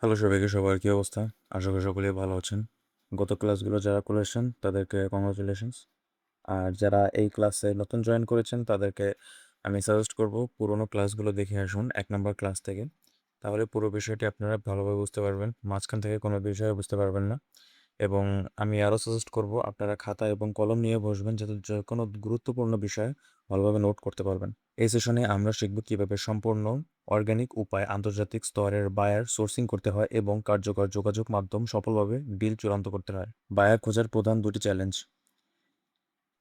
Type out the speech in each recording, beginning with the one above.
Hello সবাইকে, সবার কি অবস্থা? আশা করি সকলেই ভালো আছেন। গত ক্লাসগুলো যারা করেছেন তাদেরকে কংগ্রাচুলেশনস। আর যারা এই ক্লাসে নতুন জয়েন করেছেন তাদেরকে আমি সাজেস্ট করব পুরোনো ক্লাসগুলো দেখে আসুন 1 নম্বর ক্লাস থেকে। তাহলে পুরো বিষয়টি আপনারা ভালোভাবে বুঝতে পারবেন, মাঝখান থেকে কোনো বিষয় বুঝতে পারবেন না। এবং আমি আরও সাজেস্ট করব আপনারা খাতা এবং কলম নিয়ে বসবেন, যাতে যে কোনো গুরুত্বপূর্ণ বিষয় ভালোভাবে নোট করতে পারবেন। এই সেশনে আমরা শিখব কিভাবে সম্পূর্ণ অর্গানিক উপায়ে আন্তর্জাতিক স্তরের বায়ার সোর্সিং করতে হয় এবং কার্যকর যোগাযোগ মাধ্যম সফলভাবে ডিল চূড়ান্ত করতে হয়। বায়ার খোঁজার প্রধান দুটি চ্যালেঞ্জ।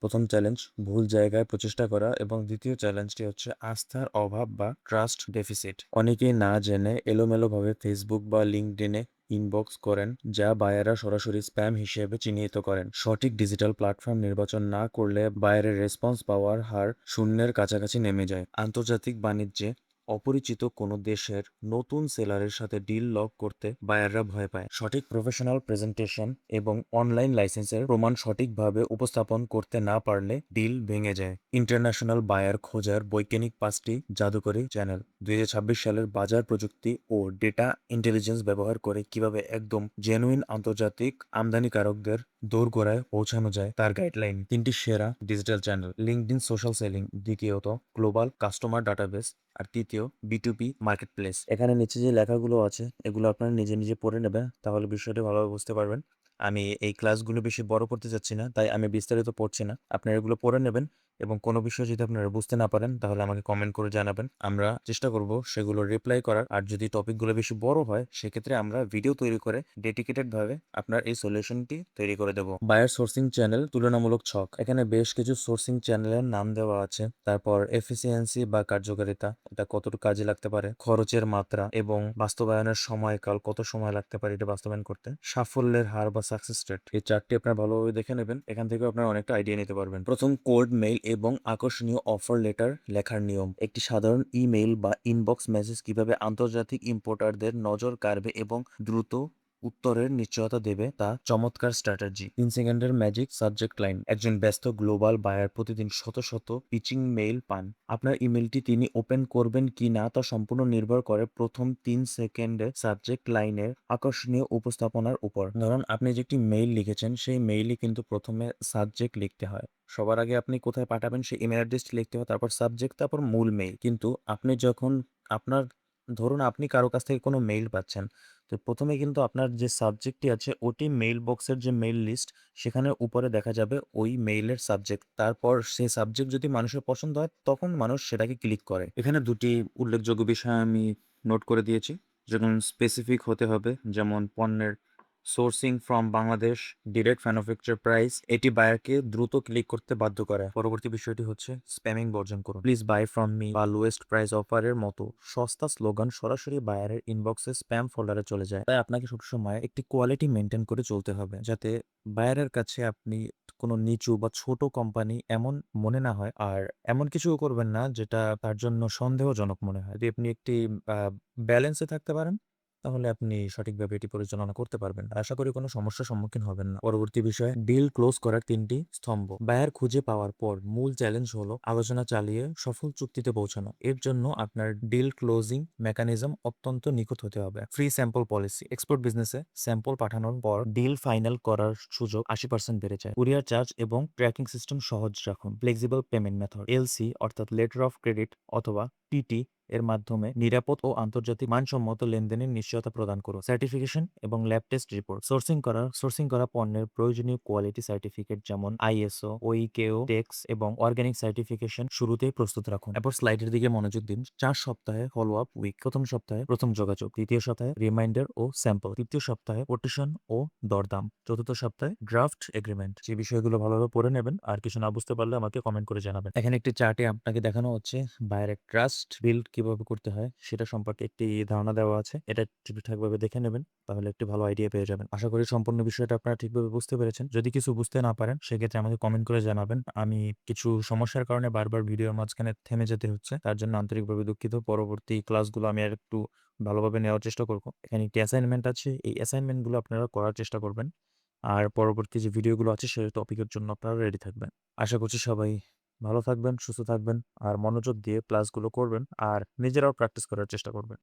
প্রথম চ্যালেঞ্জ ভুল জায়গায় প্রচেষ্টা করা, এবং দ্বিতীয় চ্যালেঞ্জটি হচ্ছে আস্থার অভাব বা ট্রাস্ট ডেফিসিট। অনেকেই না জেনে এলোমেলোভাবে ফেসবুক বা লিঙ্কডইনে ইনবক্স করেন, যা বায়াররা সরাসরি স্প্যাম হিসেবে চিহ্নিত করেন। সঠিক ডিজিটাল প্ল্যাটফর্ম নির্বাচন না করলে বায়ারের রেসপন্স পাওয়ার হার শূন্যের কাছাকাছি নেমে যায়। আন্তর্জাতিক বাণিজ্যে অপরিচিত কোনো দেশের নতুন সেলারের সাথে ডিল লক করতে বায়াররা ভয় পায়। সঠিক প্রফেশনাল প্রেজেন্টেশন এবং অনলাইন লাইসেন্সের প্রমাণ সঠিকভাবে উপস্থাপন করতে না পারলে ডিল ভেঙে যায়। ইন্টারন্যাশনাল বায়ার খোঁজার বৈজ্ঞানিক 5টি জাদুকরী চ্যানেল। 2026 সালের বাজার প্রযুক্তি ও ডেটা ইন্টেলিজেন্স ব্যবহার করে কিভাবে একদম জেনুইন আন্তর্জাতিক আমদানিকারকদের দোরগোড়ায় পৌঁছানো যায় তার গাইডলাইন। 3টি সেরা digital channel. LinkedIn social selling, দ্বিতীয়ত গ্লোবাল কাস্টমার ডাটাবেস, আর তৃতীয় B2B মার্কেট প্লেস। এখানে নিচে যে লেখাগুলো আছে এগুলো আপনারা নিজে নিজে পড়ে নেবেন, তাহলে বিষয়টি ভালোভাবে বুঝতে পারবেন। আমি এই ক্লাসগুলো বেশি বড় করতে চাচ্ছি না, তাই আমি বিস্তারিত পড়ছি না। আপনারা এগুলো পড়ে নেবেন, এবং কোনো বিষয় যদি আপনারা বুঝতে না পারেন তাহলে আমাকে কমেন্ট করে জানাবেন। আমরা চেষ্টা করব সেগুলো রিপ্লাই করার। আর যদি টপিকগুলো বেশি বড় হয় সেক্ষেত্রে আমরা ভিডিও তৈরি করে ডেডিকেটেড ভাবে আপনার এই সলিউশনটি তৈরি করে দেব। বায়ার সোর্সিং চ্যানেল তুলনামূলক ছক। এখানে বেশ কিছু সোর্সিং চ্যানেলের নাম দেওয়া আছে, তারপর এফিসিয়েন্সি বা কার্যকারিতা, এটা কতটুকু কাজে লাগতে পারে, খরচের মাত্রা এবং বাস্তবায়নের সময়কাল, কত সময় লাগতে পারে এটা বাস্তবায়ন করতে, সাফল্যের হার বা সাকসেস রেট। এই চারটি আপনার ভালোভাবে দেখে নেবেন, এখান থেকে আপনারা অনেকটা আইডিয়া নিতে পারবেন। প্রথম, কোড মেইল এবং আকর্ষণীয় অফার লেটার লেখার নিয়ম। একটি সাধারণ ইমেইল বা ইনবক্স মেসেজ কিভাবে আন্তর্জাতিক ইম্পোর্টারদের নজর কাড়বে এবং দ্রুত উত্তরের নিশ্চয়তা দেবে তা চমৎকার স্ট্র্যাটেজি। 3 সেকেন্ডের ম্যাজিক সাবজেক্ট লাইন। একজন ব্যস্ত গ্লোবাল বায়ার প্রতিদিন শত শত পিচিং মেইল পান। আপনার ইমেলটি তিনি ওপেন করবেন কি না তা সম্পূর্ণ নির্ভর করে প্রথম 3 সেকেন্ডের সাবজেক্ট লাইনের আকর্ষণীয় উপস্থাপনার উপর। ধরুন আপনি যে একটি মেইল লিখেছেন, সেই মেইলই কিন্তু প্রথমে সাবজেক্ট লিখতে হয়। সবার আগে আপনি কোথায় পাঠাবেন সেই ইমেল অ্যাড্রেসটি লিখতে হয়, তারপর সাবজেক্ট, তারপর মূল মেইল। কিন্তু আপনি যখন আপনার ধরুন আপনি কারো কাছ থেকে কোনো মেইল পাচ্ছেন, তো প্রথমে কিন্তু আপনার যে সাবজেক্টটি আছে ওটি মেইল বক্সের যে মেইল লিস্ট, সেখানে উপরে দেখা যাবে ওই মেইলের সাবজেক্ট। তারপর সেই সাবজেক্ট যদি মানুষের পছন্দ হয় তখন মানুষ সেটাকে ক্লিক করে। এখানে দুটি উল্লেখযোগ্য বিষয় আমি নোট করে দিয়েছি। যেমন স্পেসিফিক হতে হবে, যেমন পণ্যের sourcing from Bangladesh, direct manufacture price, এটি বায়ারকে দ্রুত ক্লিক করতে বাধ্য করে। পরবর্তী বিষয়টি হচ্ছে স্প্যামিং বর্জন করুন। প্লিজ বাই ফ্রম মি বা লোয়েস্ট প্রাইস অফারের মতো সস্তা স্লোগান সরাসরি বায়ারের ইনবক্সে স্প্যাম ফোল্ডারে চলে যায়। তাই আপনাকে সবসময় একটি কোয়ালিটি মেনটেন করে চলতে হবে, যাতে বায়ারের কাছে আপনি কোনো নিচু বা ছোট কোম্পানি এমন মনে না হয়। আর এমন কিছুও করবেন না যেটা তার জন্য সন্দেহজনক মনে হয়। যদি আপনি একটি ব্যালেন্সে থাকতে পারেন তাহলে আপনি সঠিকভাবে এটি পরিচালনা করতে পারবেন। আশা করি কোনো সমস্যার সম্মুখীন হবেন না। পরবর্তী বিষয়, ডিল ক্লোজ করার 3টি স্তম্ভ। বায়ার খুঁজে পাওয়ার পর মূল চ্যালেঞ্জ হলো আলোচনা চালিয়ে সফল চুক্তিতে পৌঁছানো। এর জন্য আপনার ডিল ক্লোজিং মেকানিজম অত্যন্ত নিখুঁত হতে হবে। Free sample policy. এক্সপোর্ট বিজনেসে স্যাম্পল পাঠানোর পর ডিল ফাইনাল করার সুযোগ 80% বেড়ে যায়। কুরিয়ার চার্জ এবং ট্র্যাকিং সিস্টেম সহজ রাখুন। ফ্লেক্সিবল পেমেন্ট মেথড, এলসি অর্থাৎ লেটার অফ ক্রেডিট অথবা টিটি এর মাধ্যমে নিরাপদ ও আন্তর্জাতিক মানসম্মত লেনদেনের নিশ্চয়তা প্রদান করুন। সার্টিফিকেশন এবং ল্যাব টেস্ট রিপোর্ট। সোর্সিং করা পণ্যের প্রয়োজনীয় কোয়ালিটি সার্টিফিকেট যেমন আইএসও, ওইকেও, টেক্স এবং অর্গানিক সার্টিফিকেশন শুরুতেই প্রস্তুত রাখুন। এরপর স্লাইডের দিকে মনোযোগ দিন। 4 সপ্তাহে ফলো আপ উইক। প্রথম সপ্তাহে প্রথম যোগাযোগ, দ্বিতীয় সপ্তাহে রিমাইন্ডার ও স্যাম্পল, তৃতীয় সপ্তাহে কোটেশন ও দরদাম, চতুর্থ সপ্তাহে ড্রাফট এগ্রিমেন্ট। যে বিষয়গুলো ভালোভাবে পড়ে নেবেন, আর কিছু না বুঝতে পারলে আমাকে কমেন্ট করে জানাবেন। এখানে একটি চার্টে আপনাকে দেখানো হচ্ছে বাইরের ট্রাস্ট বিল্ড কিভাবে করতে হয় সেটা সম্পর্কে একটি ধারণা দেওয়া আছে। এটা ঠিকঠাকভাবে দেখে নেবেন, তাহলে একটি ভালো আইডিয়া পেয়ে যাবেন। আশা করি সম্পূর্ণ বিষয়টা আপনারা ঠিকভাবে বুঝতে পেরেছেন। যদি কিছু বুঝতে না পারেন সেক্ষেত্রে আমাকে কমেন্ট করে জানাবেন। আমি কিছু সমস্যার কারণে বারবার ভিডিওর মাঝখানে থেমে যেতে হচ্ছে, তার জন্য আন্তরিকভাবে দুঃখিত। পরবর্তী ক্লাসগুলো আমি আর একটু ভালোভাবে নেওয়ার চেষ্টা করব। এখানে একটি অ্যাসাইনমেন্ট আছে, এই অ্যাসাইনমেন্টগুলো আপনারা করার চেষ্টা করবেন। আর পরবর্তী যে ভিডিওগুলো আছে সেই টপিকের জন্য আপনারা রেডি থাকবেন। আশা করছি সবাই ভালো থাকবেন, সুস্থ থাকবেন, আর মনোযোগ দিয়ে ক্লাসগুলো করবেন, আর নিজেরাও প্র্যাকটিস করার চেষ্টা করবেন।